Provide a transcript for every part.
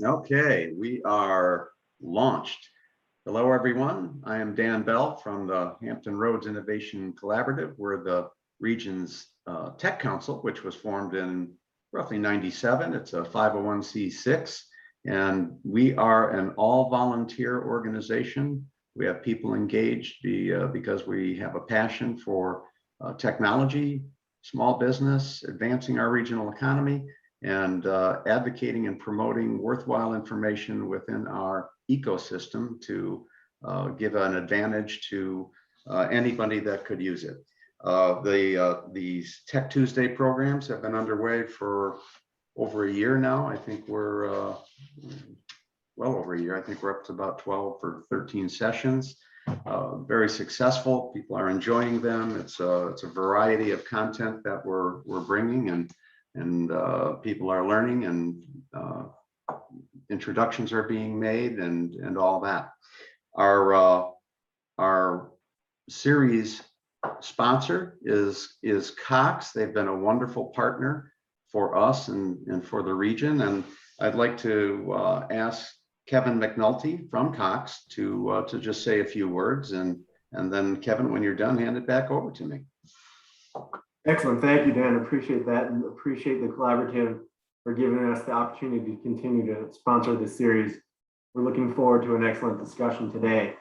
Okay, we are launched. Hello, everyone. I am Dan Bell from the Hampton Roads Innovation Collaborative. We're the region's tech council, which was formed in roughly '97. It's a 501c6, and we are an all-volunteer organization. We have people engaged because we have a passion for technology, small business, advancing our regional economy, and advocating and promoting worthwhile information within our ecosystem to give an advantage to anybody that could use it. These Tech Tuesday programs have been underway for over a year now. I think we're well over a year. I think we're up to about 12 or 13 sessions. Very successful. People are enjoying them. It's a variety of content that we're bringing, and people are learning, and introductions are being made, and all that. Our series sponsor is Cox. They've been a wonderful partner for us and for the region. And I'd like to ask Kevin McNulty from Cox to just say a few words, and then Kevin, when you're done, hand it back over to me. Excellent. Thank you, Dan. Appreciate that, and appreciate the collaborative for giving us the opportunity to continue to sponsor this series. We're looking forward to an excellent discussion today.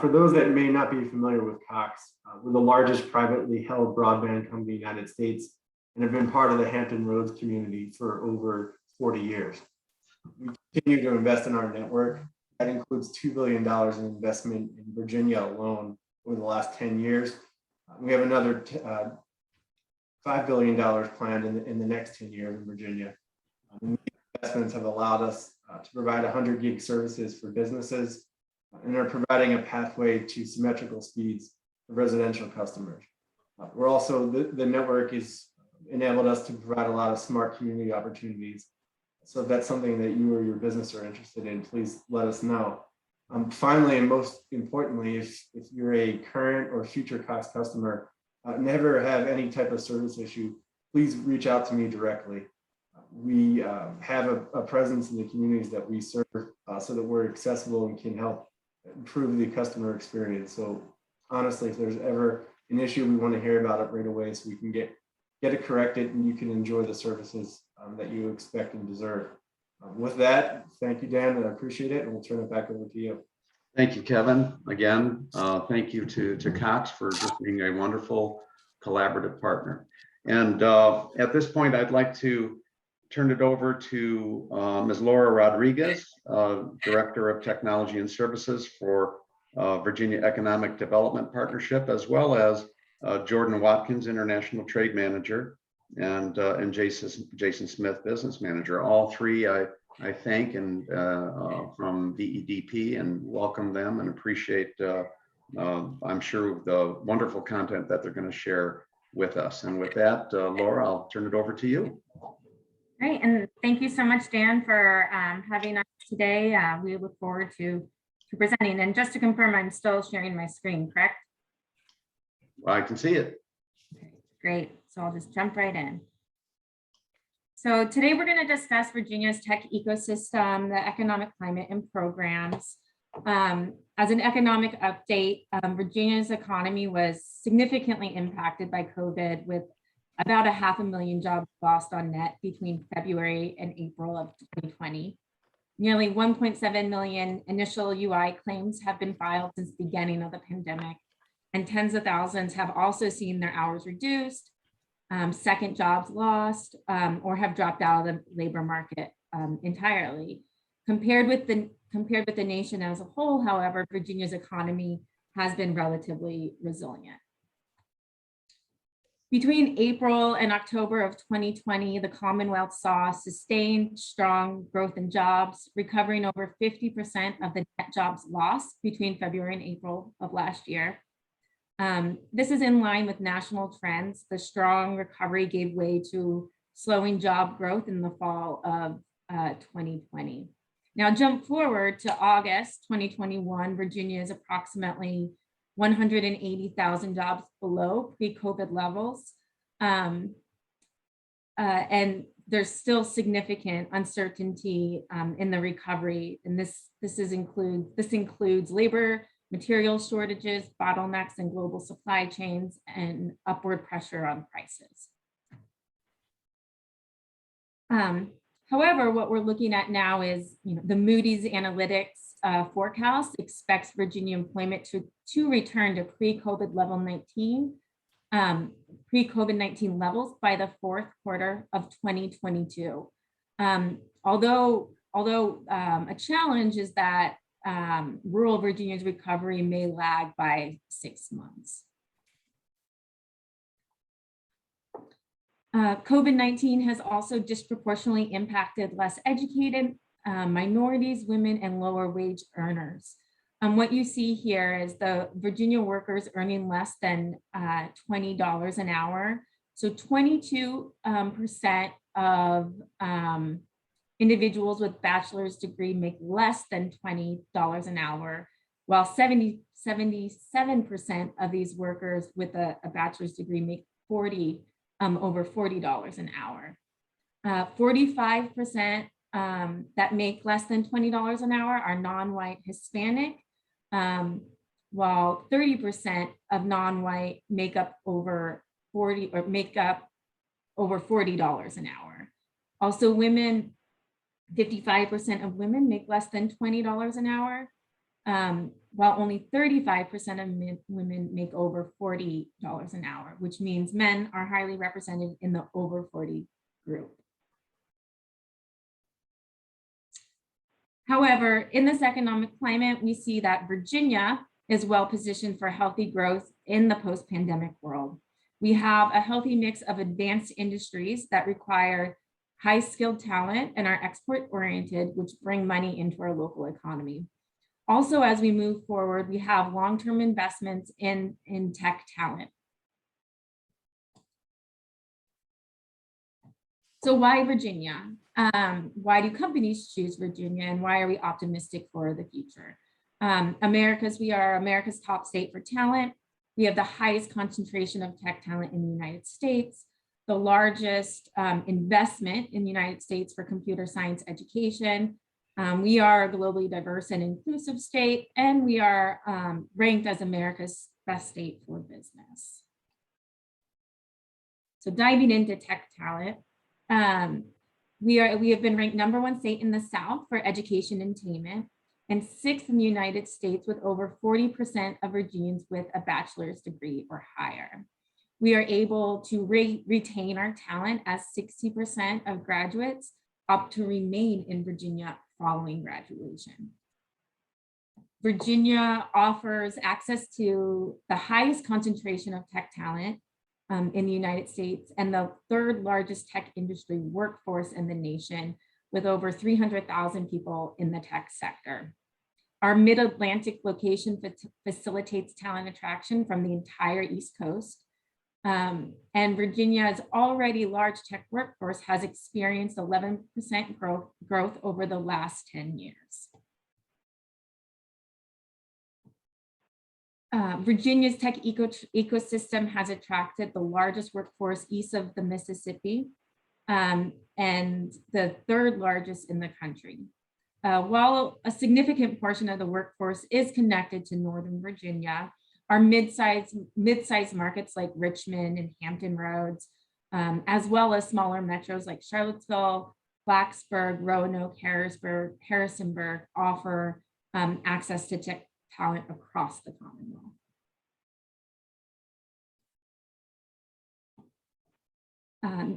For those that may not be familiar with Cox, we're the largest privately held broadband company in the United States and have been part of the Hampton Roads community for over 40 years. We continue to invest in our network. That includes $2 billion in investment in Virginia alone over the last 10 years. We have another $5 billion planned in the next 10 years in Virginia. These investments have allowed us to provide 100 gig services for businesses, and are providing a pathway to symmetrical speeds for residential customers. We're also, the network has enabled us to provide a lot of smart community opportunities. So if that's something that you or your business are interested in, please let us know. Finally, and most importantly, if you're a current or future Cox customer, never have any type of service issue, please reach out to me directly. We have a presence in the communities that we serve so that we're accessible and can help improve the customer experience. So honestly, if there's ever an issue, we want to hear about it right away so we can get it corrected and you can enjoy the services that you expect and deserve. With that, thank you, Dan, and I appreciate it, and we'll turn it back over to you. Thank you, Kevin. Again, thank you to Cox for just being a wonderful collaborative partner. And at this point, I'd like to turn it over to Ms. Laura Rodriguez, Director of Technology and Services for Virginia Economic Development Partnership, as well as Jordan Watkins, International Trade Manager, and Jason Smith, Business Manager. All three I thank and from VEDP, and welcome them, and appreciate I'm sure the wonderful content that they're going to share with us. And with that, Laura, I'll turn it over to you. Great, and thank you so much, Dan, for having us today. We look forward to presenting. And just to confirm, I'm still sharing my screen, correct? I can see it. Okay, great, so I'll just jump right in. So today we're going to discuss Virginia's tech ecosystem, the economic climate, and programs. As an economic update, Virginia's economy was significantly impacted by COVID, with about 500,000 jobs lost on net between February and April of 2020. Nearly 1.7 million initial UI claims have been filed since the beginning of the pandemic, and tens of thousands have also seen their hours reduced, second jobs lost, or have dropped out of the labor market entirely. Compared with the nation as a whole, however, Virginia's economy has been relatively resilient. Between April and October of 2020, the Commonwealth saw sustained strong growth in jobs, recovering over 50% of the net jobs lost between February and April of last year. This is in line with national trends. The strong recovery gave way to slowing job growth in the fall of 2020. Now jump forward to August 2021, Virginia is approximately 180,000 jobs below pre-COVID levels. And there's still significant uncertainty in the recovery, and this includes labor, material shortages, bottlenecks in global supply chains, and upward pressure on prices. However, what we're looking at now is, the Moody's Analytics forecast expects Virginia employment to return to pre-COVID-19 levels by the fourth quarter of 2022. Although a challenge is that rural Virginia's recovery may lag by 6 months. COVID-19 has also disproportionately impacted less educated minorities, women, and lower wage earners. What you see here is the Virginia workers earning less than $20 an hour. So 22% of individuals with bachelor's degree make less than $20 an hour, while 77% of these workers with a bachelor's degree make over $40 an hour. 45% that make less than $20 an hour are non-white Hispanic, while 30% of non-white make up over $40 an hour. Also, women, 55% of women make less than $20 an hour, while only 35% of women make over $40 an hour, which means men are highly represented in the over 40 group. However, in this economic climate, we see that Virginia is well positioned for healthy growth in the post-pandemic world. We have a healthy mix of advanced industries that require high-skilled talent and are export-oriented, which bring money into our local economy. Also, as we move forward, we have long-term investments in tech talent. So why Virginia? Why do companies choose Virginia, and why are we optimistic for the future? We are America's top state for talent. We have the highest concentration of tech talent in the United States, the largest investment in the United States for computer science education. We are a globally diverse and inclusive state, and we are ranked as America's best state for business. So diving into tech talent, we have been ranked #1 state in the South for education attainment, and 6th in the United States with over 40% of Virginians with a bachelor's degree or higher. We are able to retain our talent as 60% of graduates opt to remain in Virginia following graduation. Virginia offers access to the highest concentration of tech talent in the United States and the 3rd largest tech industry workforce in the nation, with over 300,000 people in the tech sector. Our mid-Atlantic location facilitates talent attraction from the entire East Coast. And Virginia's already large tech workforce has experienced 11% growth over the last 10 years. Virginia's tech ecosystem has attracted the largest workforce east of the Mississippi, and the 3rd largest in the country. While a significant portion of the workforce is connected to Northern Virginia, our mid-sized markets like Richmond and Hampton Roads, as well as smaller metros like Charlottesville, Blacksburg, Roanoke, Harrisonburg offer access to tech talent across the Commonwealth.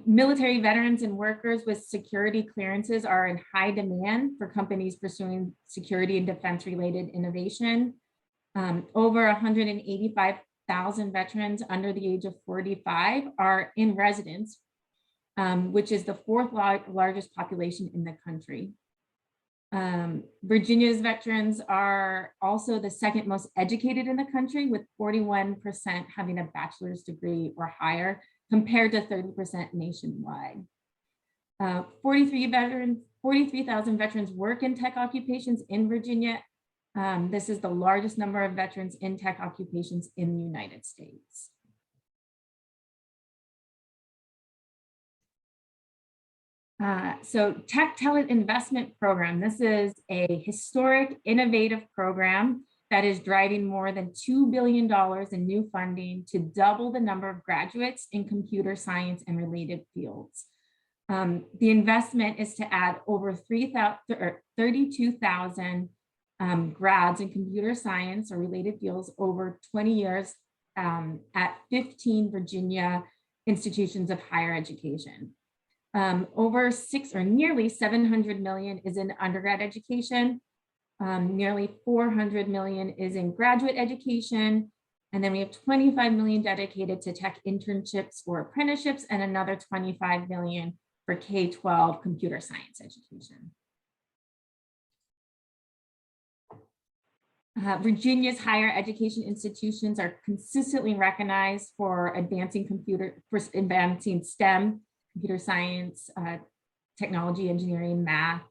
Military veterans and workers with security clearances are in high demand for companies pursuing security and defense related innovation. Over 185,000 veterans under the age of 45 are in residence, which is the 4th largest population in the country. Virginia's veterans are also the 2nd most educated in the country, with 41% having a bachelor's degree or higher, compared to 30% nationwide. 43,000 veterans work in tech occupations in Virginia. This is the largest number of veterans in tech occupations in the United States. So Tech Talent Investment Program. This is a historic, innovative program that is driving more than $2 billion in new funding to double the number of graduates in computer science and related fields. The investment is to add over 32,000 grads in computer science or related fields over 20 years at 15 Virginia institutions of higher education. Nearly 700 million is in undergrad education. Nearly 400 million is in graduate education. And then we have 25 million dedicated to tech internships or apprenticeships and another 25 million for K-12 computer science education. Virginia's higher education institutions are consistently recognized for advancing STEM, computer science, technology, engineering, math.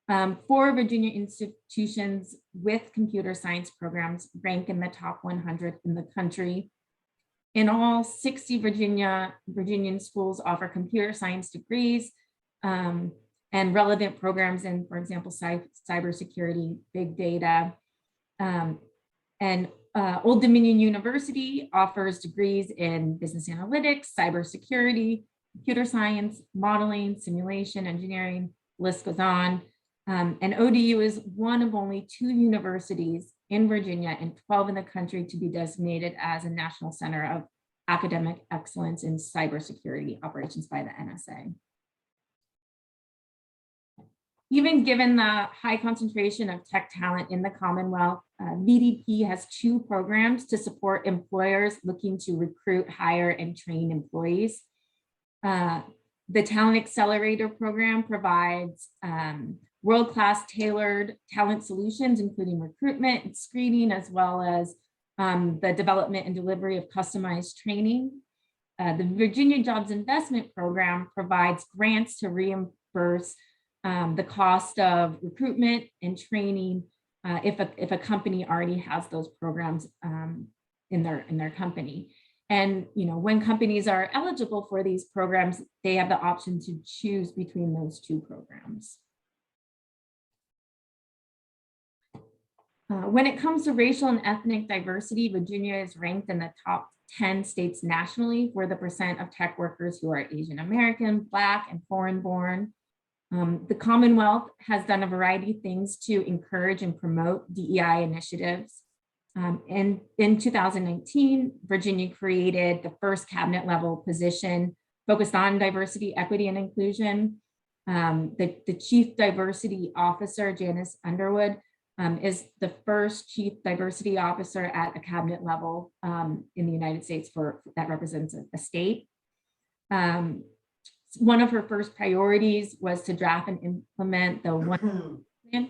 4 Virginia institutions with computer science programs rank in the top 100 in the country. In all, 60 Virginian schools offer computer science degrees and relevant programs in, for example, cybersecurity, big data. Old Dominion University offers degrees in business analytics, cybersecurity, computer science, modeling, simulation, engineering, list goes on. And ODU is one of only 2 universities in Virginia and 12 in the country to be designated as a National Center of Academic Excellence in Cybersecurity Operations by the NSA. Even given the high concentration of tech talent in the Commonwealth, VEDP has 2 programs to support employers looking to recruit, hire, and train employees. The Talent Accelerator program provides world-class tailored talent solutions, including recruitment and screening, as well as the development and delivery of customized training. The Virginia Jobs Investment Program provides grants to reimburse the cost of recruitment and training if a company already has those programs in their company. And when companies are eligible for these programs, they have the option to choose between those 2 programs. When it comes to racial and ethnic diversity, Virginia is ranked in the top 10 states nationally for the percent of tech workers who are Asian American, Black, and foreign born. The Commonwealth has done a variety of things to encourage and promote DEI initiatives. In 2019, Virginia created the first cabinet level position focused on diversity, equity, and inclusion. The Chief Diversity Officer, Janice Underwood, is the first Chief Diversity Officer at a cabinet level in the United States that represents a state. One of her first priorities was to draft and implement the One Plan,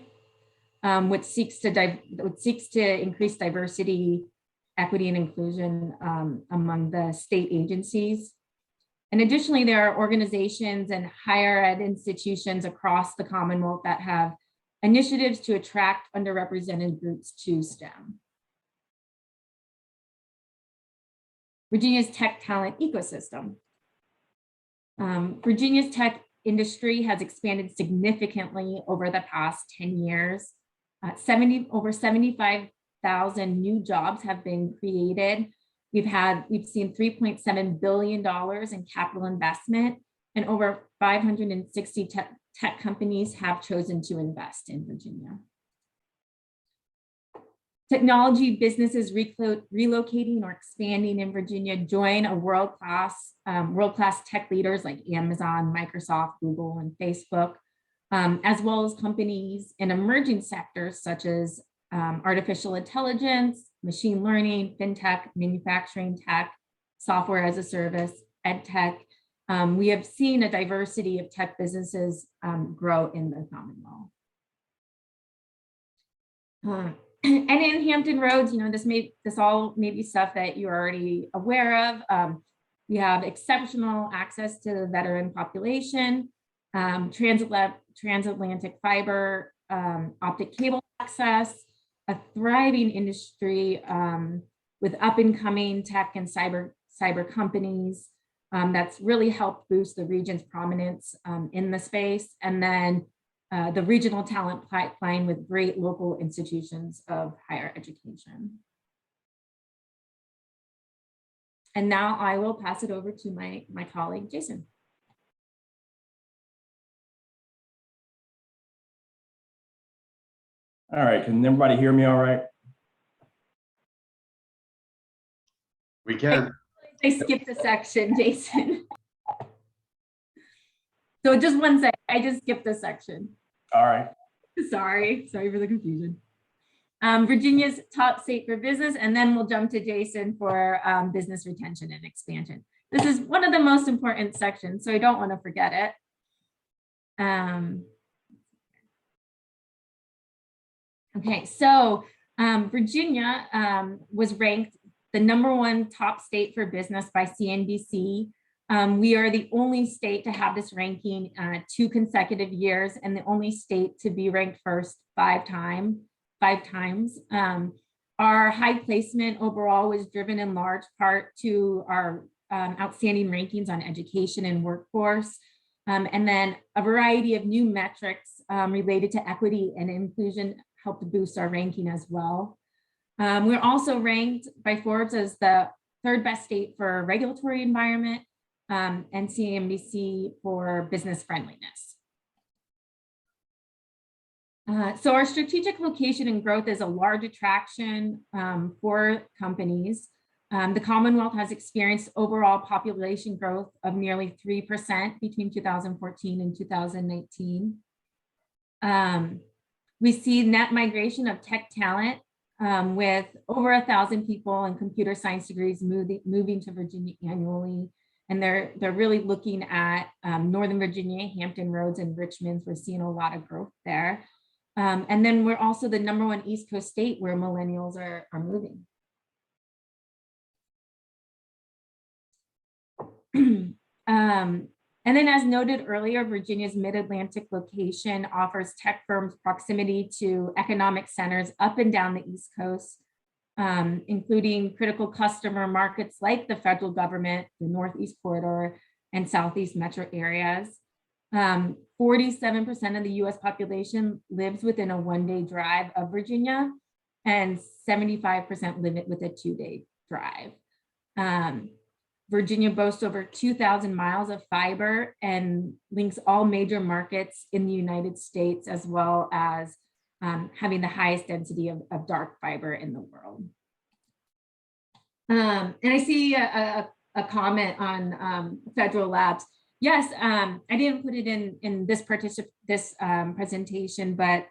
which seeks to increase diversity, equity, and inclusion among the state agencies. And additionally, there are organizations and higher ed institutions across the Commonwealth that have initiatives to attract underrepresented groups to STEM. Virginia's tech talent ecosystem. Virginia's tech industry has expanded significantly over the past 10 years. Over 75,000 new jobs have been created. We've seen $3.7 billion in capital investment, and over 560 tech companies have chosen to invest in Virginia. Technology businesses relocating or expanding in Virginia join a world-class tech leaders like Amazon, Microsoft, Google, and Facebook, as well as companies in emerging sectors such as artificial intelligence, machine learning, fintech, manufacturing tech, software as a service, ed tech. We have seen a diversity of tech businesses grow in the Commonwealth. And in Hampton Roads, this all may be stuff that you're already aware of. We have exceptional access to the veteran population, transatlantic fiber, optic cable access, a thriving industry with up and coming tech and cyber companies, that's really helped boost the region's prominence in the space. And then the regional talent pipeline with great local institutions of higher education. And now I will pass it over to my colleague, Jason. All right, can everybody hear me all right? We can. I skipped a section, Jason. So just one sec, I just skipped a section. All right. Sorry for the confusion. Virginia's top state for business, and then we'll jump to Jason for business retention and expansion. This is one of the most important sections, so I don't want to forget it. Okay, so Virginia was ranked the #1 top state for business by CNBC. We are the only state to have this ranking 2 consecutive years, and the only state to be ranked first 5 times. Our high placement overall was driven in large part to our outstanding rankings on education and workforce, and then a variety of new metrics related to equity and inclusion helped boost our ranking as well. We're also ranked by Forbes as the 3rd best state for regulatory environment, and CNBC for business friendliness. So our strategic location and growth is a large attraction for companies. The Commonwealth has experienced overall population growth of nearly 3% between 2014 and 2019. We see net migration of tech talent with over 1,000 people in computer science degrees moving to Virginia annually. And they're really looking at Northern Virginia, Hampton Roads, and Richmond. We're seeing a lot of growth there. And then we're also the #1 East Coast state where millennials are moving. And then as noted earlier, Virginia's mid-Atlantic location offers tech firms proximity to economic centers up and down the East Coast, including critical customer markets like the federal government, the Northeast Corridor, and Southeast metro areas. 47% of the US population lives within a 1-day drive of Virginia, and 75% live with a 2-day drive. Virginia boasts over 2,000 miles of fiber and links all major markets in the United States, as well as having the highest density of dark fiber in the world. And I see a comment on federal labs. Yes, I didn't put it in this presentation, but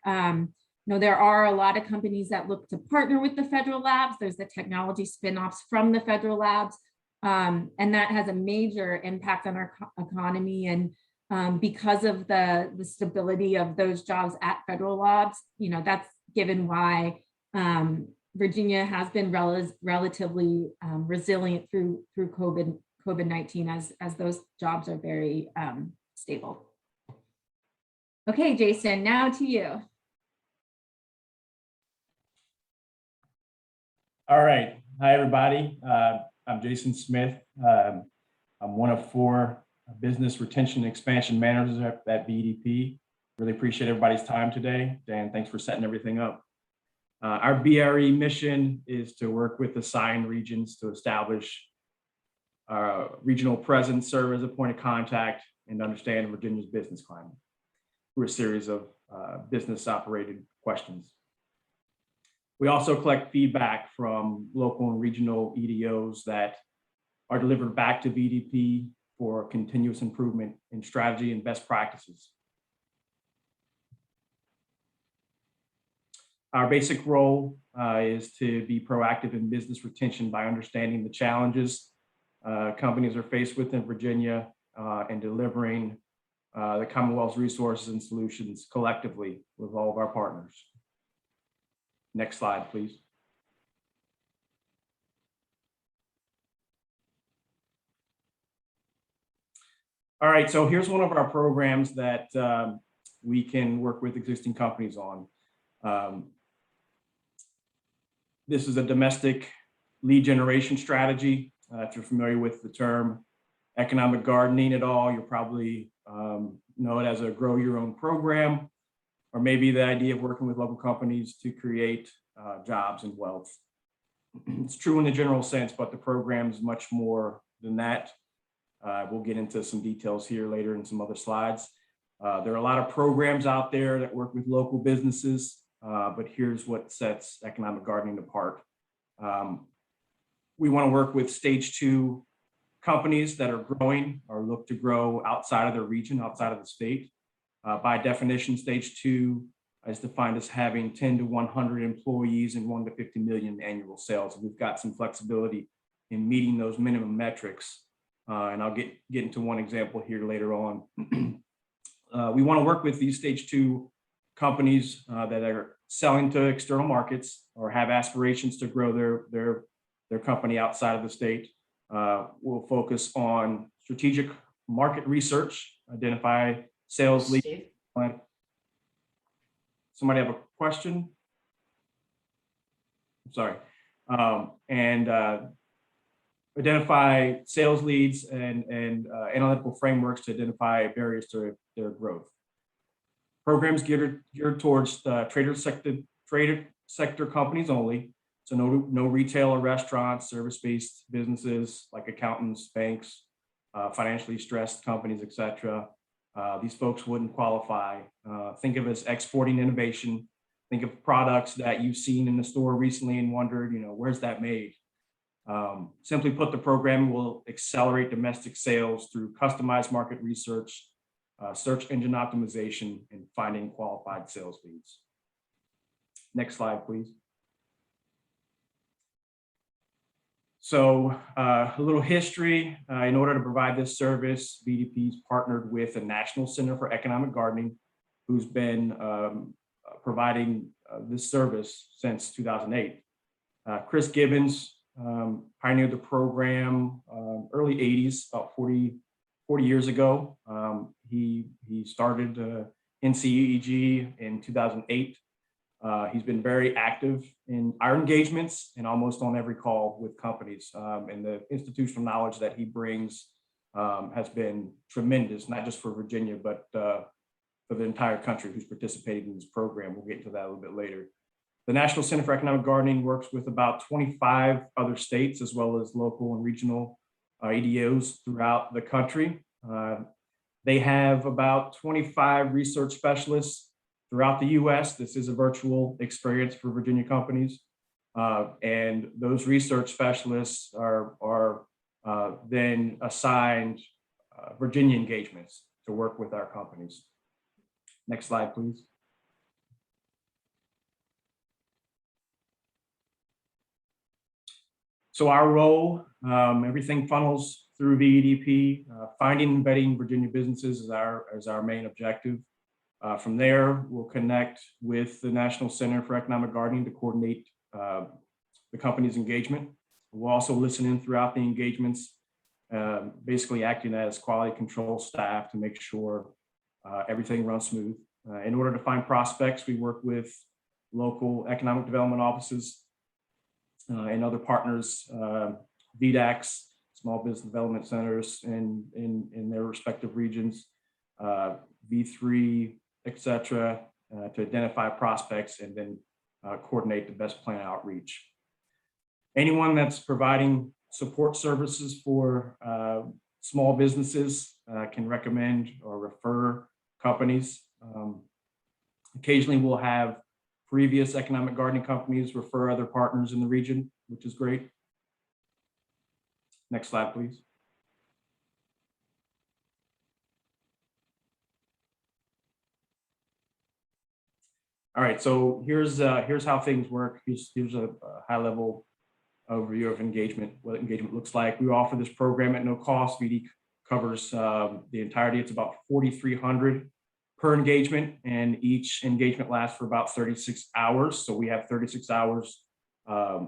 there are a lot of companies that look to partner with the federal labs. There's the technology spinoffs from the federal labs. And that has a major impact on our economy. And because of the stability of those jobs at federal labs, that's given why Virginia has been relatively resilient through COVID-19 as those jobs are very stable. Okay, Jason, now to you. All right. Hi, everybody. I'm Jason Smith. I'm one of 4 business retention and expansion managers at VEDP. Really appreciate everybody's time today. Dan, thanks for setting everything up. Our BRE mission is to work with assigned regions to establish regional presence, serve as a point of contact, and understand Virginia's business climate through a series of business operated questions. We also collect feedback from local and regional EDOs that are delivered back to VEDP for continuous improvement in strategy and best practices. Our basic role is to be proactive in business retention by understanding the challenges companies are faced with in Virginia and delivering the Commonwealth's resources and solutions collectively with all of our partners. Next slide, please. All right, so here's one of our programs that we can work with existing companies on. This is a domestic lead generation strategy. If you're familiar with the term, economic gardening at all, you'll probably know it as a grow your own program, or maybe the idea of working with local companies to create jobs and wealth. It's true in the general sense, but the program is much more than that. We'll get into some details here later in some other slides. There are a lot of programs out there that work with local businesses, but here's what sets economic gardening apart. We want to work with stage 2 companies that are growing or look to grow outside of their region, outside of the state. By definition, stage 2 is defined as having 10 to 100 employees and 1 to 50 million annual sales. We've got some flexibility in meeting those minimum metrics. And I'll get into one example here later on. We want to work with these stage 2 companies that are selling to external markets or have aspirations to grow their company outside of the state. We'll focus on strategic market research, identify sales leads. Somebody have a question? I'm sorry. Identify sales leads and analytical frameworks to identify barriers to their growth. Programs geared towards trader sector companies only. So no retail or restaurants, service-based businesses like accountants, banks, financially stressed companies, etc. These folks wouldn't qualify. Think of it as exporting innovation. Think of products that you've seen in the store recently and wondered, where's that made? Simply put, the program will accelerate domestic sales through customized market research, search engine optimization, and finding qualified sales leads. Next slide, please. So a little history. In order to provide this service, VEDP's partnered with the National Center for Economic Gardening, who's been providing this service since 2008. Chris Gibbons pioneered the program early 80s, about 40 years ago. He started NCEG in 2008. He's been very active in our engagements and almost on every call with companies. And the institutional knowledge that he brings has been tremendous, not just for Virginia, but for the entire country who's participated in this program. We'll get into that a little bit later. The National Center for Economic Gardening works with about 25 other states, as well as local and regional EDOs throughout the country. They have about 25 research specialists throughout the US. This is a virtual experience for Virginia companies. And those research specialists are then assigned Virginia engagements to work with our companies. Next slide, please. So our role, everything funnels through VEDP. Finding and vetting Virginia businesses is our main objective. From there, we'll connect with the National Center for Economic Gardening to coordinate the company's engagement. We'll also listen in throughout the engagements, basically acting as quality control staff to make sure everything runs smooth. In order to find prospects, we work with local economic development offices and other partners, VDACs, small business development centers in their respective regions, V3, etc., to identify prospects and then coordinate the best plan outreach. Anyone that's providing support services for small businesses can recommend or refer companies. Occasionally we'll have previous economic gardening companies refer other partners in the region, which is great. Next slide, please. All right, so here's how things work. Here's a high-level overview of engagement, what engagement looks like. We offer this program at no cost. VD covers the entirety. It's about $4,300 per engagement, and each engagement lasts for about 36 hours. So we have 36 hours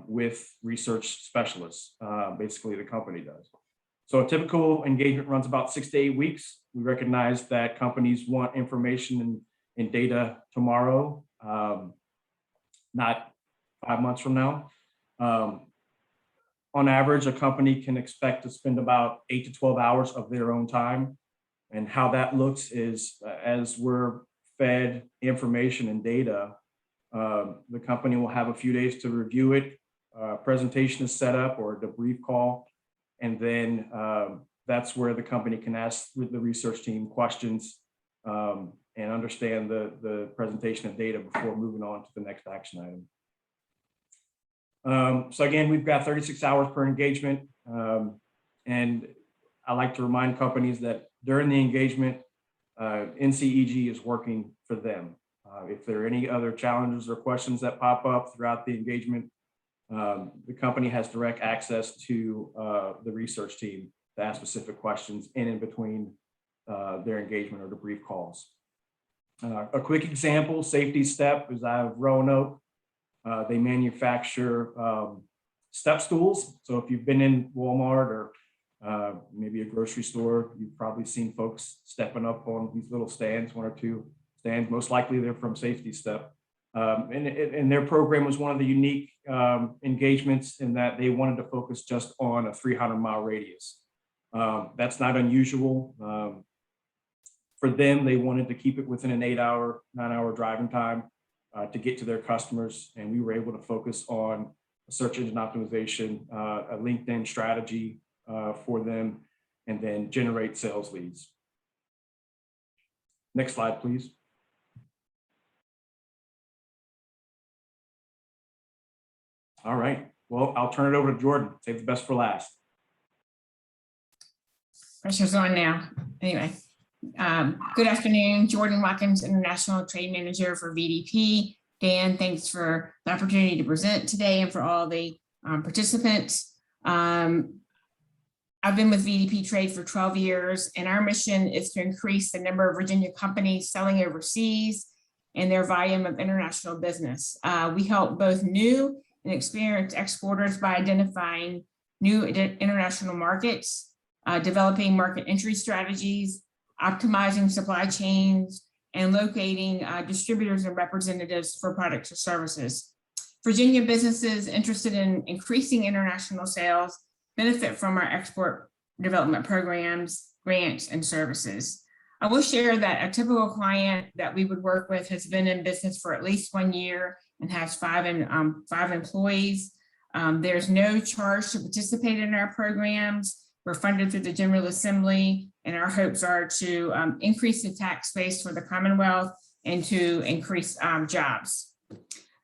with research specialists, basically the company does. So a typical engagement runs about 6 to 8 weeks. We recognize that companies want information and data tomorrow, not 5 months from now. On average, a company can expect to spend about 8 to 12 hours of their own time. And how that looks is as we're fed information and data, the company will have a few days to review it. Presentation is set up or a debrief call. And then that's where the company can ask the research team questions and understand the presentation of data before moving on to the next action item. So again, we've got 36 hours per engagement. And I like to remind companies that during the engagement, NCEG is working for them. If there are any other challenges or questions that pop up throughout the engagement, the company has direct access to the research team to ask specific questions in between their engagement or debrief calls. A quick example, Safety Step is out of Roanoke. They manufacture step stools. So if you've been in Walmart or maybe a grocery store, you've probably seen folks stepping up on these little stands, 1 or 2 stands. Most likely they're from Safety Step. And their program was one of the unique engagements in that they wanted to focus just on a 300-mile radius. That's not unusual. For them, they wanted to keep it within an 8-hour, 9-hour driving time to get to their customers. And we were able to focus on a search engine optimization, a LinkedIn strategy for them, and then generate sales leads. Next slide, please. All right, well, I'll turn it over to Jordan. Save the best for last. Pressure's on now. Anyway, good afternoon. Jordan Watkins, International Trade Manager for VEDP. Dan, thanks for the opportunity to present today and for all the participants. I've been with VEDP Trade for 12 years, and our mission is to increase the number of Virginia companies selling overseas and their volume of international business. We help both new and experienced exporters by identifying new international markets, developing market entry strategies, optimizing supply chains, and locating distributors and representatives for products or services. Virginia businesses interested in increasing international sales benefit from our export development programs, grants, and services. I will share that a typical client that we would work with has been in business for at least 1 year and has 5 employees. There's no charge to participate in our programs. We're funded through the General Assembly, and our hopes are to increase the tax base for the Commonwealth and to increase jobs.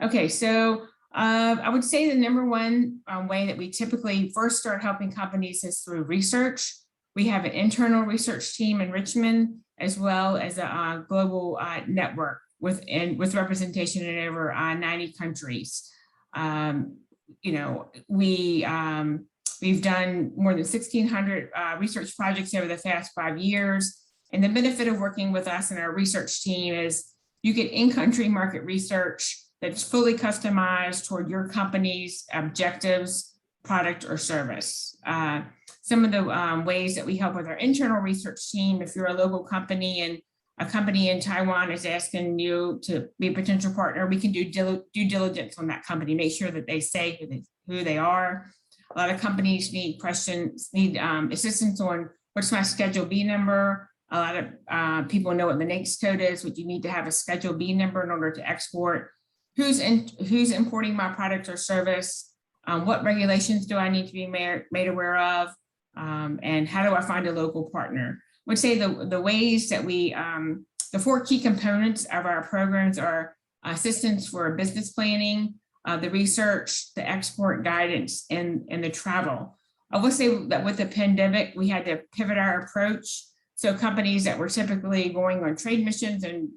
Okay, so I would say the number one way that we typically first start helping companies is through research. We have an internal research team in Richmond, as well as a global network with representation in over 90 countries. You know, we've done more than 1,600 research projects over the past 5 years. And the benefit of working with us and our research team is you get in-country market research that's fully customized toward your company's objectives, product, or service. Some of the ways that we help with our internal research team, if you're a local company and a company in Taiwan is asking you to be a potential partner, we can do due diligence on that company, make sure that they say who they are. A lot of companies need assistance on what's my Schedule B number. A lot of people know what the NAICS code is, but you need to have a Schedule B number in order to export. Who's importing my product or service? What regulations do I need to be made aware of? And how do I find a local partner? I would say the ways that we, the 4 key components of our programs are assistance for business planning, the research, the export guidance, and the travel. I will say that with the pandemic, we had to pivot our approach. So companies that were typically going on trade missions and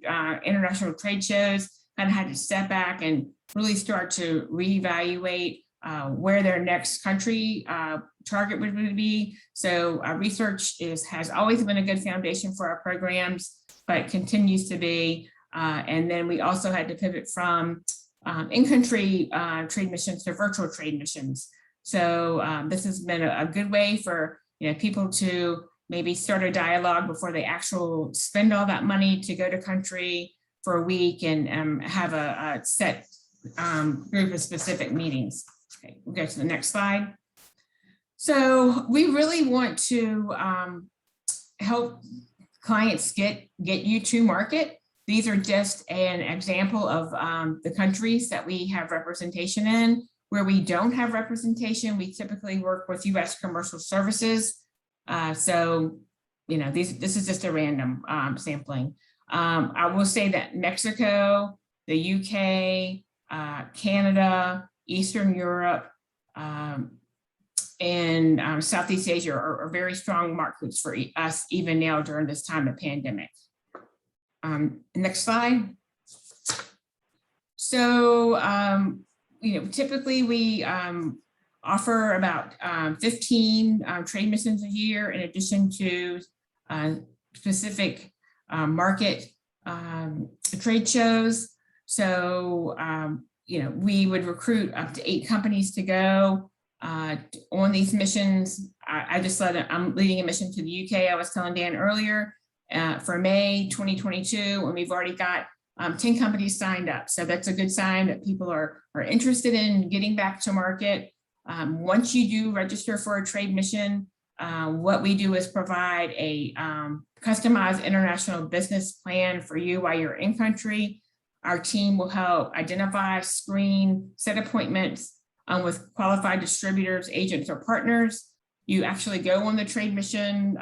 international trade shows kind of had to step back and really start to reevaluate where their next country target would be. So research has always been a good foundation for our programs, but continues to be. And then we also had to pivot from in-country trade missions to virtual trade missions. So this has been a good way for people to maybe start a dialogue before they actually spend all that money to go to country for a week and have a set group of specific meetings. Okay, we'll go to the next slide. So we really want to help clients get you to market. These are just an example of the countries that we have representation in. Where we don't have representation, we typically work with U.S. commercial services. So, you know, this is just a random sampling. I will say that Mexico, the UK, Canada, Eastern Europe, and Southeast Asia are very strong markets for us even now during this time of pandemic. Next slide. So, you know, typically we offer about 15 trade missions a year in addition to specific market trade shows. So, you know, we would recruit up to 8 companies to go on these missions. I'm leading a mission to the UK. I was telling Dan earlier for May 2022, and we've already got 10 companies signed up. So that's a good sign that people are interested in getting back to market. Once you do register for a trade mission, what we do is provide a customized international business plan for you while you're in country. Our team will help identify, screen, set appointments with qualified distributors, agents, or partners. You actually go on the trade mission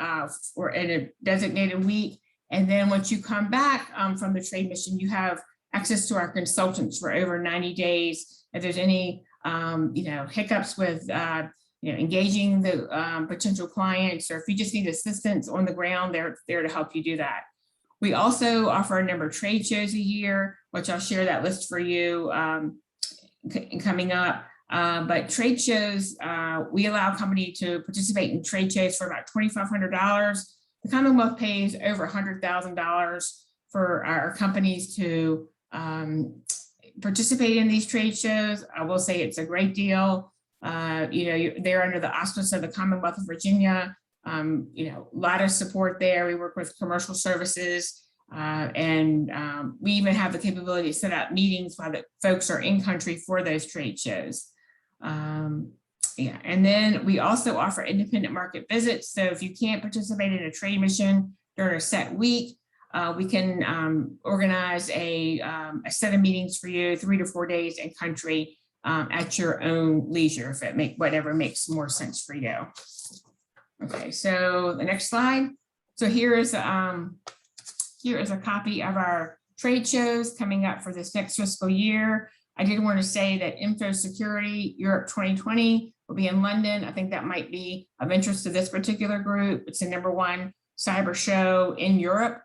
for in a designated week. And then once you come back from the trade mission, you have access to our consultants for over 90 days. If there's any, you know, hiccups with, you know, engaging the potential clients, or if you just need assistance on the ground, they're there to help you do that. We also offer a number of trade shows a year, which I'll share that list for you coming up. But trade shows, we allow a company to participate in trade shows for about $2,500. The Commonwealth pays over $100,000 for our companies to participate in these trade shows. I will say it's a great deal. You know, they're under the auspice of the Commonwealth of Virginia. You know, a lot of support there. We work with commercial services, and we even have the capability to set up meetings while the folks are in country for those trade shows. Yeah, and then we also offer independent market visits. So if you can't participate in a trade mission during a set week, we can organize a set of meetings for you, 3 to 4 days in country at your own leisure, if it whatever makes more sense for you. Okay, so the next slide. So here is a copy of our trade shows coming up for this next fiscal year. I did want to say that Info Security Europe 2020 will be in London. I think that might be of interest to this particular group. It's the #1 cyber show in Europe.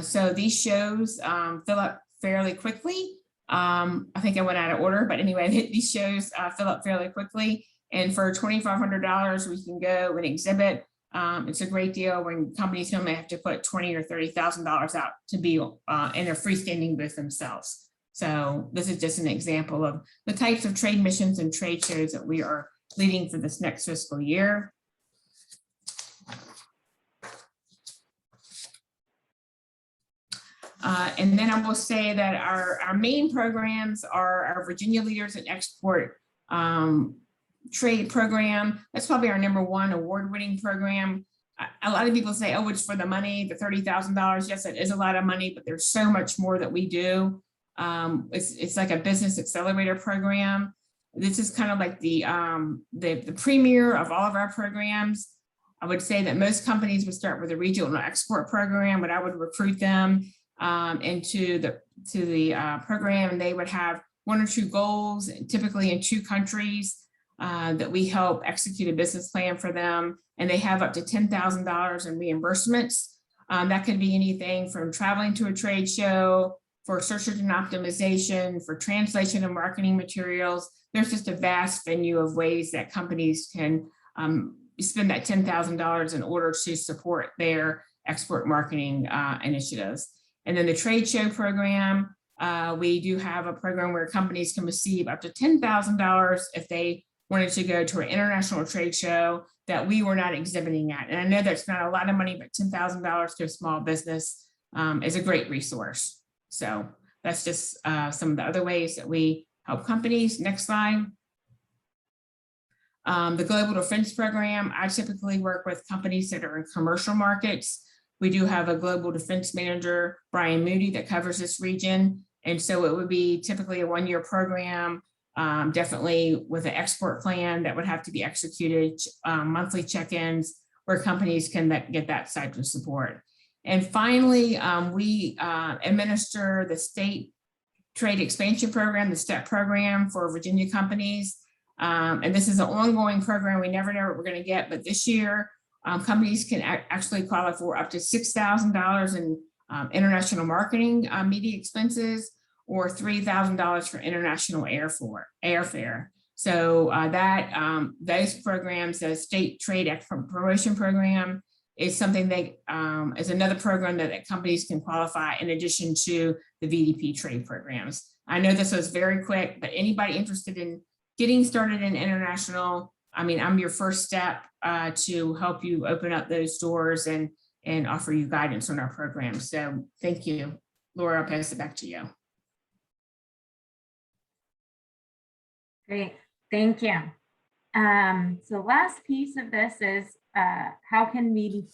So these shows fill up fairly quickly. I think I went out of order, but anyway, these shows fill up fairly quickly. And for $2,500, we can go and exhibit. It's a great deal when companies normally have to put $20,000 or $30,000 out to be in a freestanding booth themselves. So this is just an example of the types of trade missions and trade shows that we are leading for this next fiscal year. And then I will say that our main programs are our Virginia Leaders in Export Trade program. That's probably our #1 award-winning program. A lot of people say, oh, it's for the money, the $30,000. Yes, it is a lot of money, but there's so much more that we do. It's like a business accelerator program. This is kind of like the premier of all of our programs. I would say that most companies would start with a regional export program, but I would recruit them into the program, and they would have 1 or 2 goals, typically in 2 countries, that we help execute a business plan for them, and they have up to $10,000 in reimbursements. That could be anything from traveling to a trade show, for search engine optimization, for translation of marketing materials. There's just a vast venue of ways that companies can spend that $10,000 in order to support their export marketing initiatives. And then the trade show program, we do have a program where companies can receive up to $10,000 if they wanted to go to an international trade show that we were not exhibiting at. And I know that's not a lot of money, but $10,000 to a small business is a great resource. So that's just some of the other ways that we help companies. Next slide. The Global Defense Program, I typically work with companies that are in commercial markets. We do have a global defense manager, Brian Moody, that covers this region. And so it would be typically a one-year program, definitely with an export plan that would have to be executed, monthly check-ins where companies can get that type of support. And finally, we administer the State Trade Expansion Program, the STEP program for Virginia companies. And this is an ongoing program. We never know what we're going to get, but this year, companies can actually qualify for up to $6,000 in international marketing media expenses or $3,000 for international airfare. So those programs, the State Trade Promotion Program, is something that is another program that companies can qualify in addition to the VEDP trade programs. I know this was very quick, but anybody interested in getting started in international, I mean, I'm your first step to help you open up those doors and offer you guidance on our program. So thank you. Laura, I'll pass it back to you. Great, thank you. So last piece of this is how can we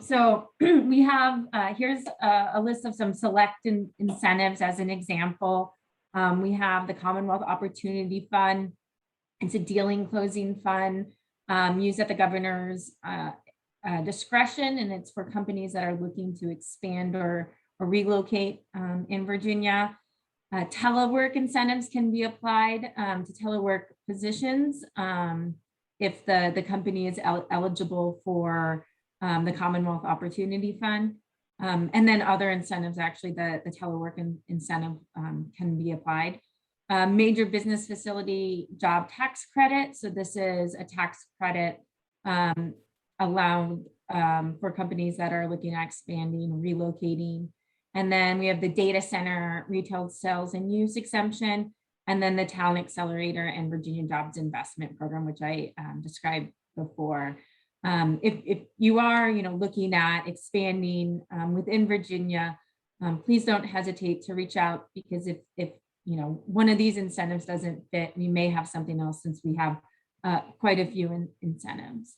so we have here's a list of some select incentives as an example. We have the Commonwealth Opportunity Fund. It's a dealing closing fund used at the governor's discretion, and it's for companies that are looking to expand or relocate in Virginia. Telework incentives can be applied to telework positions if the company is eligible for the Commonwealth Opportunity Fund. And then other incentives, actually the telework incentive can be applied. Major business facility job tax credit. So this is a tax credit allowed for companies that are looking at expanding, relocating. And then we have the data center retail sales and use exemption, and then the talent accelerator and Virginia Jobs Investment Program, which I described before. If you are, looking at expanding within Virginia, please don't hesitate to reach out, because if one of these incentives doesn't fit, we may have something else, since we have quite a few incentives.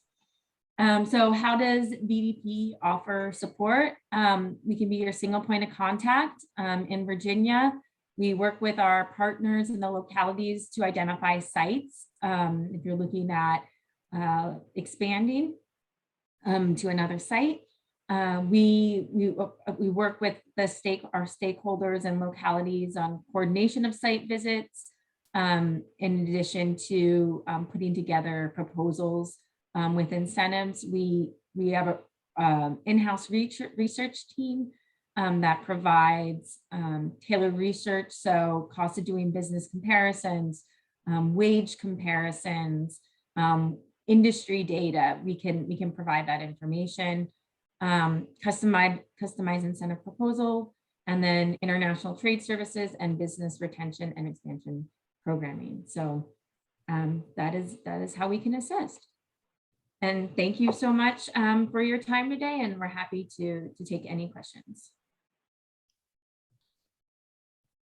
So how does VEDP offer support? We can be your single point of contact in Virginia. We work with our partners in the localities to identify sites. If you're looking at expanding to another site, we work with our stakeholders and localities on coordination of site visits, in addition to putting together proposals with incentives. We have an in-house research team that provides tailored research, so cost of doing business comparisons, wage comparisons, industry data. We can provide that information, customize incentive proposal, and then international trade services and business retention and expansion programming. So that is how we can assist. And thank you so much for your time today, and we're happy to take any questions.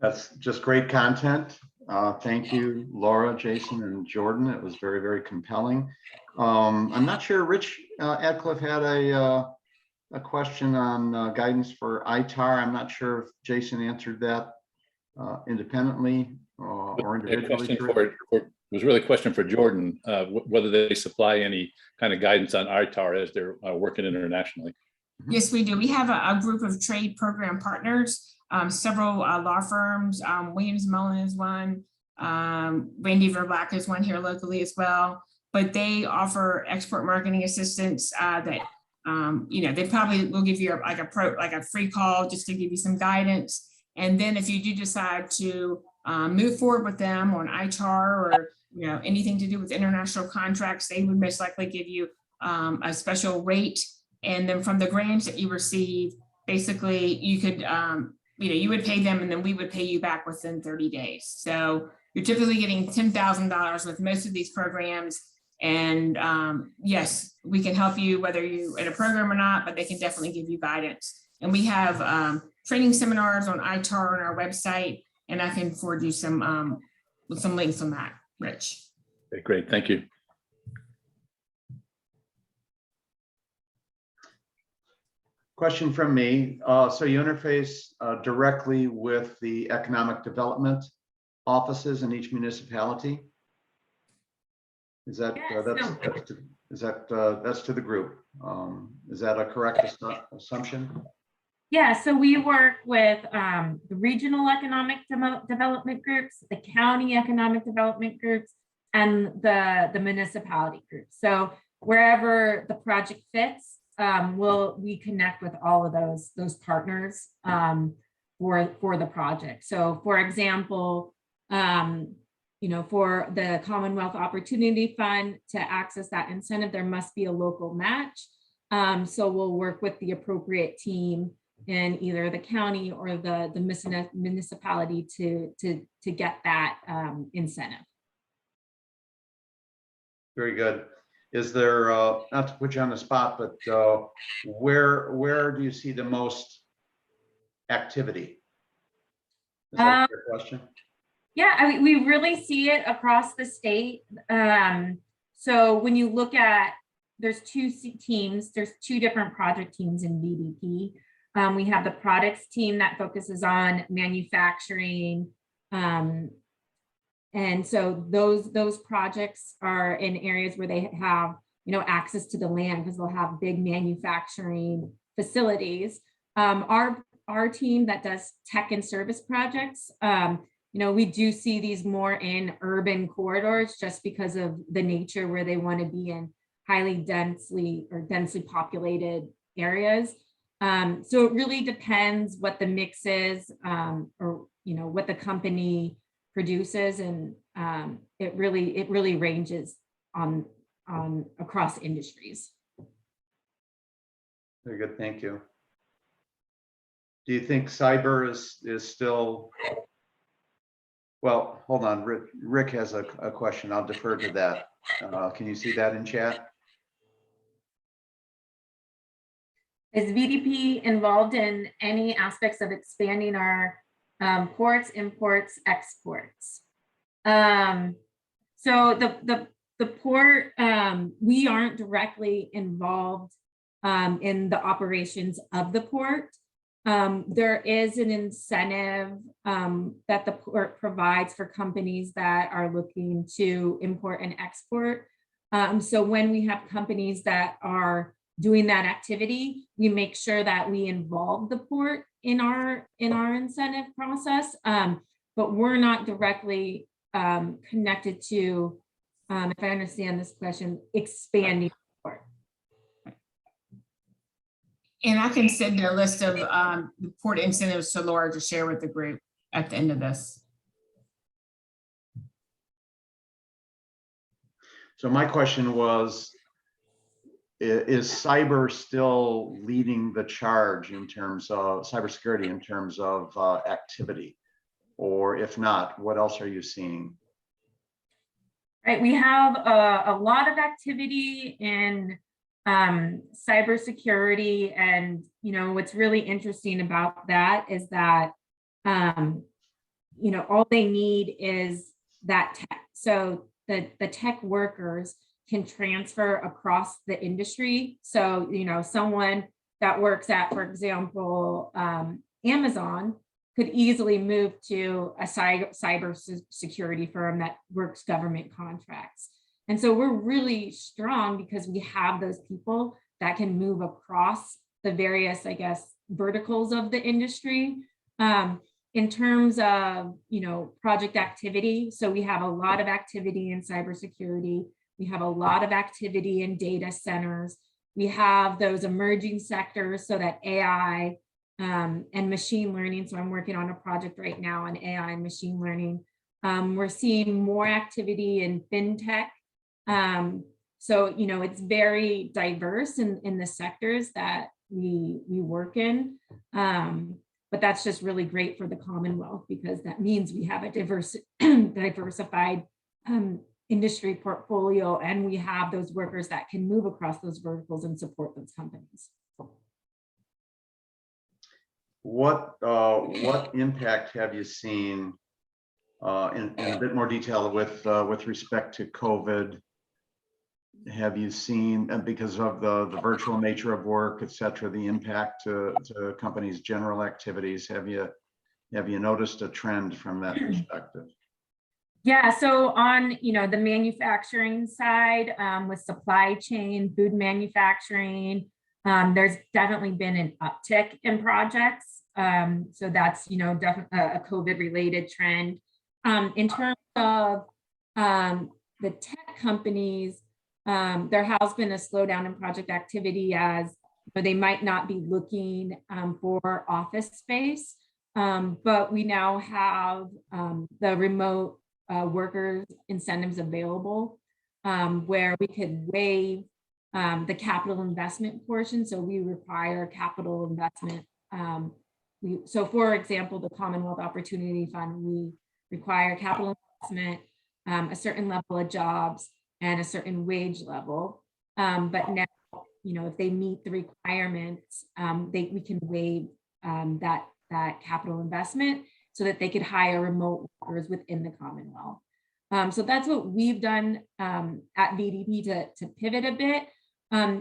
That's just great content. Thank you, Laura, Jason, and Jordan. It was very, very compelling. I'm not sure, Rich Adcliffe had a question on guidance for ITAR. I'm not sure if Jason answered that independently or individually. It was really a question for Jordan, whether they supply any kind of guidance on ITAR as they're working internationally. Yes, we do. We have a group of trade program partners, several law firms. Williams Mullen is one. Randy Verblack is one here locally as well. But they offer export marketing assistance that, they probably will give you a free call just to give you some guidance. And then if you do decide to move forward with them on ITAR or anything to do with international contracts, they would most likely give you a special rate. And then from the grants that you receive, basically you could, you would pay them and then we would pay you back within 30 days. So you're typically getting $10,000 with most of these programs. And yes, we can help you whether you're in a program or not, but they can definitely give you guidance. And we have training seminars on ITAR on our website, and I can forward you some some links on that, Rich. Okay, great, thank you. Question from me. So you interface directly with the economic development offices in each municipality? Is that, Yes, that's to the group? Is that a correct assumption? Yeah, so we work with the regional economic development groups, the county economic development groups, and the municipality groups. So wherever the project fits, we connect with all of those partners for the project. So for example, for the Commonwealth Opportunity Fund, to access that incentive, there must be a local match. So we'll work with the appropriate team in either the county or the municipality to get that incentive. Very good. Is there, not to put you on the spot, but where do you see the most activity? Is that a fair question? Yeah, I mean, we really see it across the state. So when you look at, there's two teams, there's two different project teams in VEDP. We have the products team that focuses on manufacturing. And so those projects are in areas where they have, access to the land, because they'll have big manufacturing facilities. Our team that does tech and service projects, we do see these more in urban corridors just because of the nature where they want to be in highly densely populated areas. So it really depends what the mix is, or what the company produces, and it really ranges on across industries. Very good, thank you. Do you think cyber is still? Well, hold on, Rick has a question. I'll defer to that. Can you see that in chat? Is VEDP involved in any aspects of expanding our ports, imports, exports? So the port, we aren't directly involved in the operations of the port. There is an incentive that the port provides for companies that are looking to import and export. So when we have companies that are doing that activity, we make sure that we involve the port in our incentive process, but we're not directly connected to, if I understand this question, expanding the port. And I can send a list of the port incentives to Laura to share with the group at the end of this. So my question was, is cyber still leading the charge in terms of cybersecurity, in terms of activity? Or if not, what else are you seeing? Right, we have a lot of activity in cybersecurity, and what's really interesting about that is that all they need is that tech. So the tech workers can transfer across the industry. So someone that works at, for example, Amazon could easily move to a cyber security firm that works government contracts. And so we're really strong because we have those people that can move across the various, I guess, verticals of the industry. In terms of, project activity, so we have a lot of activity in cybersecurity. We have a lot of activity in data centers. We have those emerging sectors, so that AI and machine learning. So I'm working on a project right now on AI and machine learning. We're seeing more activity in fintech. So, it's very diverse in the sectors that we work in. But that's just really great for the Commonwealth, because that means we have a diversified industry portfolio, and we have those workers that can move across those verticals and support those companies. What impact have you seen in a bit more detail with respect to COVID. Have you seen, because of the virtual nature of work, et cetera, the impact to companies' general activities? Have you noticed a trend from that perspective? Yeah, so on, the manufacturing side, with supply chain, food manufacturing, there's definitely been an uptick in projects. So that's, definitely a COVID related trend. In terms of the tech companies, there has been a slowdown in project activity as they might not be looking for office space. But we now have the remote workers incentives available, where we could waive the capital investment portion. So we require capital investment. So for example, the Commonwealth Opportunity Fund, we require capital investment, a certain level of jobs, and a certain wage level. But now, if they meet the requirements, we can waive that capital investment so that they could hire remote workers within the Commonwealth. So that's what we've done at VEDP to pivot a bit.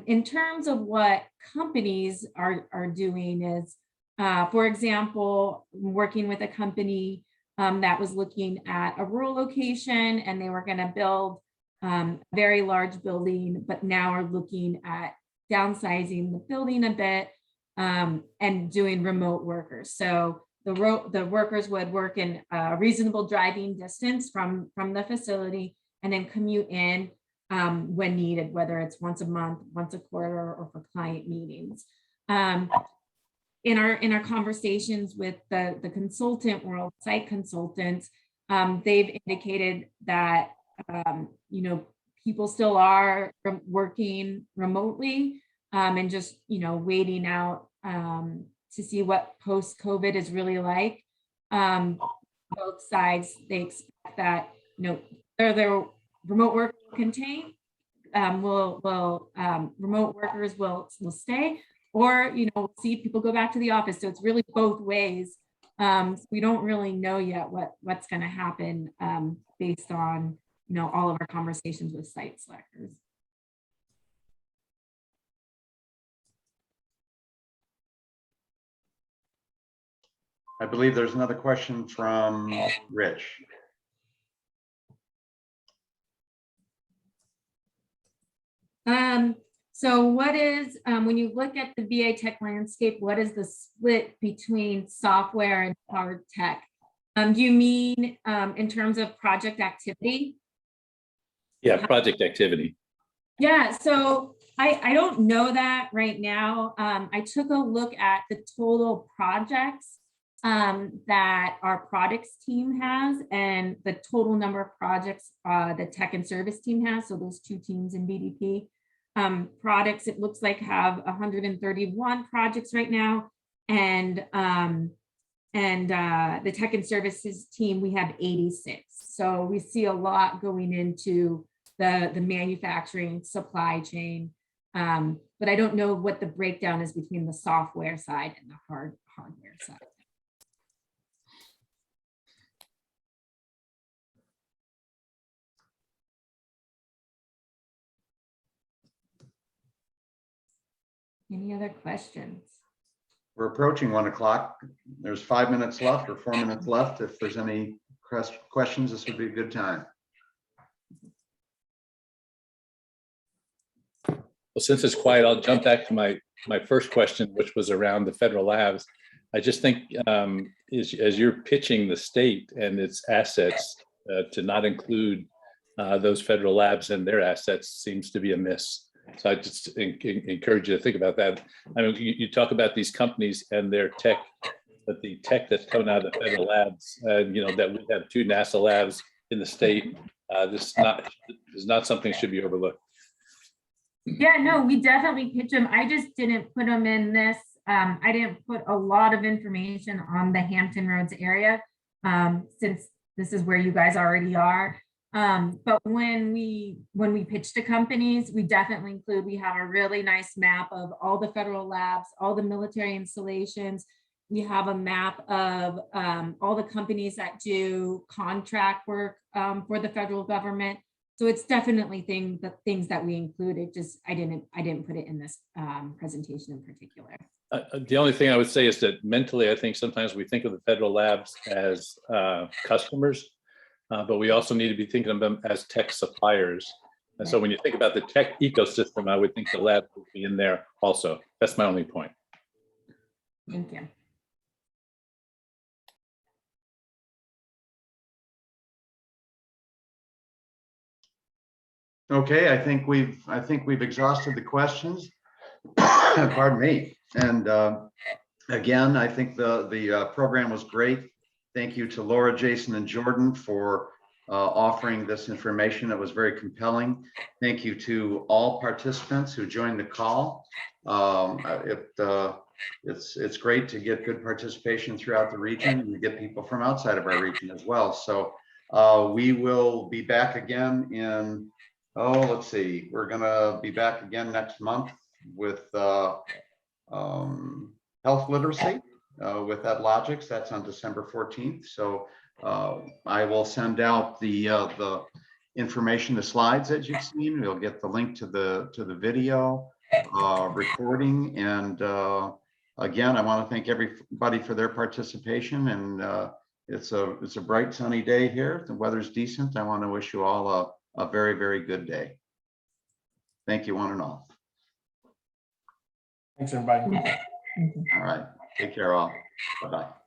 In terms of what companies are doing is, for example, working with a company that was looking at a rural location, and they were going to build a very large building, but now are looking at downsizing the building a bit and doing remote workers. So the workers would work in a reasonable driving distance from the facility and then commute in when needed, whether it's once a month, once a quarter, or for client meetings. In our conversations with the consultant world, site consultants, they've indicated that people still are working remotely and just waiting out to see what post-COVID is really like. Both sides, they expect that their remote work will contain, remote workers will stay, or see people go back to the office. So it's really both ways. So we don't really know yet what's going to happen based on all of our conversations with site selectors. I believe there's another question from Rich. So what is, when you look at the VA tech landscape, what is the split between software and hard tech? Do you mean in terms of project activity? Yeah, project activity. Yeah, so I don't know that right now. I took a look at the total projects that our products team has and the total number of projects the tech and service team has. So those two teams in VEDP. Products, it looks like, have 131 projects right now. And the tech and services team, we have 86. So we see a lot going into the manufacturing supply chain. But I don't know what the breakdown is between the software side and the hardware side. Any other questions? We're approaching 1 o'clock. There's 5 minutes left or 4 minutes left. If there's any questions, this would be a good time. Well, since it's quiet, I'll jump back to my first question, which was around the federal labs. I just think as you're pitching the state and its assets to not include those federal labs and their assets seems to be a miss. So I just encourage you to think about that. I mean, you talk about these companies and their tech, but the tech that's coming out of the federal labs, that we have 2 NASA labs in the state. This is not something that should be overlooked. Yeah, no, we definitely pitch them. I just didn't put them in this. I didn't put a lot of information on the Hampton Roads area since this is where you guys already are. But when we pitch to companies, we definitely include, we have a really nice map of all the federal labs, all the military installations, we have a map of all the companies that do contract work for the federal government. So it's definitely things that we included. Just I didn't put it in this presentation in particular. The only thing I would say is that mentally, I think sometimes we think of the federal labs as customers, but we also need to be thinking of them as tech suppliers. And so when you think about the tech ecosystem, I would think the lab would be in there also. That's my only point. Thank you. Okay, I think we've exhausted the questions. Pardon me. And again, I think the program was great. Thank you to Laura, Jason, and Jordan for offering this information. It was very compelling. Thank you to all participants who joined the call. It's great to get good participation throughout the region. We get people from outside of our region as well. So we will be back again in, let's see, we're gonna be back again next month with health literacy with EdLogix. That's on December 14th. So I will send out the information, the slides that you've seen. We'll get the link to the video recording. And again, I want to thank everybody for their participation. And it's a bright sunny day here. The weather's decent. I want to wish you all a very, very good day. Thank you, one and all. Thanks, everybody. All right. Take care, all. Bye-bye.